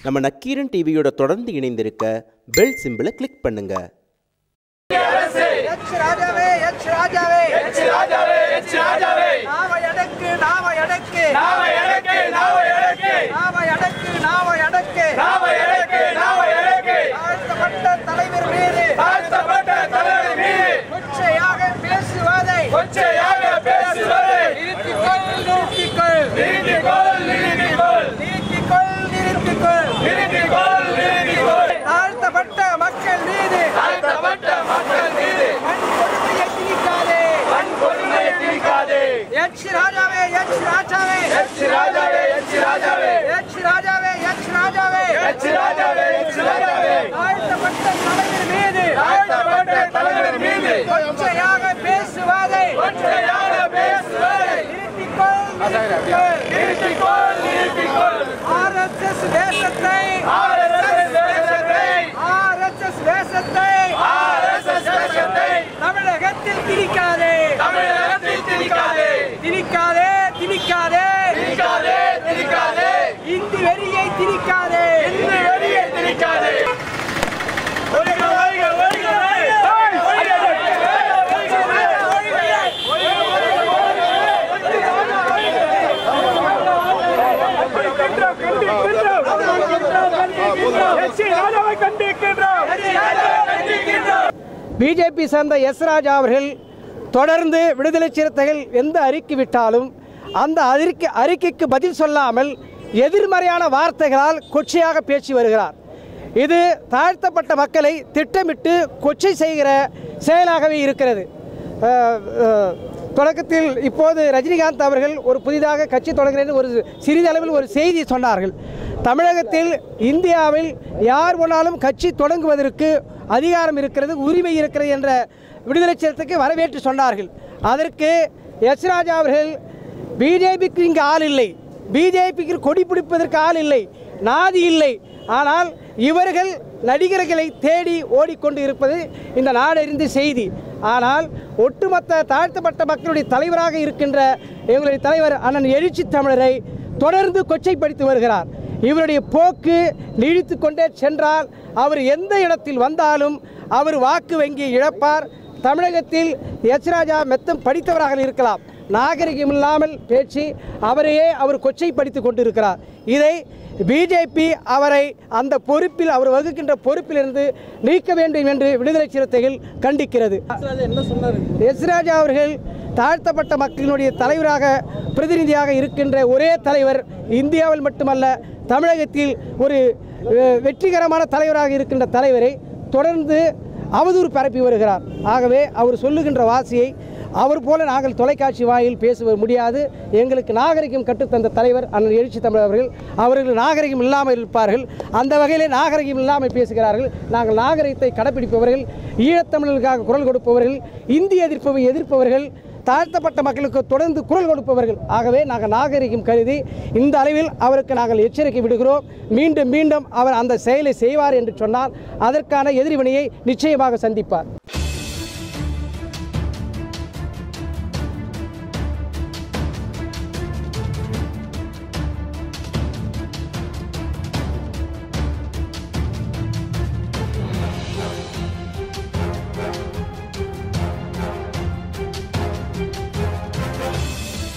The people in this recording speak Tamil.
நம்ம நக்கீரன் டிவியோட தொடர்ந்து இணைந்திருக்க பெல் சிம்பிளை கிளிக் பண்ணுங்க. பிஜேபி சேர்ந்த எஸ் ராஜா அவர்கள் தொடர்ந்து விடுதலை சிறுத்தைகள் எந்த அறிக்கை விட்டாலும் அந்த அறிக்கைக்கு பதில் சொல்லாமல் எதிர்மறையான வார்த்தைகளால் கொச்சையாக பேசி வருகிறார். இது தாழ்த்தப்பட்ட மக்களை திட்டமிட்டு கொச்சை செய்கிற செயலாகவே இருக்கிறது. தொடக்கத்தில் இப்போது ரஜினிகாந்த் அவர்கள் ஒரு புதிதாக கட்சி தொடங்குகிறேன் ஒரு சிறிதளவில் ஒரு செய்தி சொன்னார்கள். தமிழகத்தில் இந்தியாவில் யார் வேணாலும் கட்சி தொடங்குவதற்கு அதிகாரம் இருக்கிறது, உரிமை இருக்கிறது என்ற விடுதலை சிறுத்தைக்கு வரவேற்று சொன்னார்கள். அதற்கு எஸ் ராஜா அவர்கள் பிஜேபிக்கு இங்கு ஆள் இல்லை, பிஜேபிக்கு கொடி பிடிப்பதற்கு ஆள் இல்லை, நாதி இல்லை, ஆனால் இவர்கள் நடிகர்களை தேடி ஓடிக்கொண்டு இருப்பது இந்த நாடறிந்த செய்தி. ஆனால் ஒட்டுமொத்த தாழ்த்தப்பட்ட மக்களுடைய தலைவராக இருக்கின்ற எங்களுடைய தலைவர் அண்ணன் எழுச்சி தமிழரை தொடர்ந்து கொச்சைப்படுத்தி வருகிறார். இவருடைய போக்கு நீடித்து கொண்டே சென்றால் அவர் எந்த இடத்தில் வந்தாலும் அவர் வாக்கு வங்கியை இழப்பார். தமிழகத்தில் எஸ் ராஜா மெத்தம் படித்தவராக இருக்கலாம், நாகரிகம் இல்லாமல் பேச்சு அவரையே அவர் கொச்சைப்படுத்தி கொண்டிருக்கிறார். இதை பிஜேபி அவரை அந்த பொறுப்பில் அவர் வகுக்கின்ற பொறுப்பிலிருந்து நீக்க வேண்டும் என்று விடுதலை சிறுத்தைகள் கண்டிக்கிறது. எஸ் ராஜா அவர்கள் தாழ்த்தப்பட்ட மக்களினுடைய தலைவராக பிரதிநிதியாக இருக்கின்ற ஒரே தலைவர், இந்தியாவில் மட்டுமல்ல தமிழகத்தில் ஒரு வெற்றிகரமான தலைவராக இருக்கின்ற தலைவரை தொடர்ந்து அவதூறு பரப்பி வருகிறார். ஆகவே அவர் சொல்லுகின்ற வாசியை அவர் போல நாங்கள் தொலைக்காட்சி வாயில் பேச முடியாது. எங்களுக்கு நாகரிகம் கற்றுத்தந்த தலைவர் அண்ணன் எழுச்சி தமிழ் அவர்கள் நாகரிகம் இல்லாமல் இருப்பார்கள். அந்த வகையிலே நாகரிகம் இல்லாமல் பேசுகிறார்கள். நாங்கள் நாகரிகத்தை கடைப்பிடிப்பவர்கள், ஈழத்தமிழர்களுக்காக குரல் கொடுப்பவர்கள், இந்திய எதிர்ப்பவர்கள், தாழ்த்தப்பட்ட மக்களுக்கு தொடர்ந்து குரல் கொடுப்பவர்கள். ஆகவே நாங்கள் நாகரிகம் கருதி இந்த அளவில் அவருக்கு நாங்கள் எச்சரிக்கை விடுகிறோம். மீண்டும் மீண்டும் அவர் அந்த செயலை செய்வார் என்று சொன்னால் அதற்கான எதிர்வினையை நிச்சயமாக சந்திப்பார்.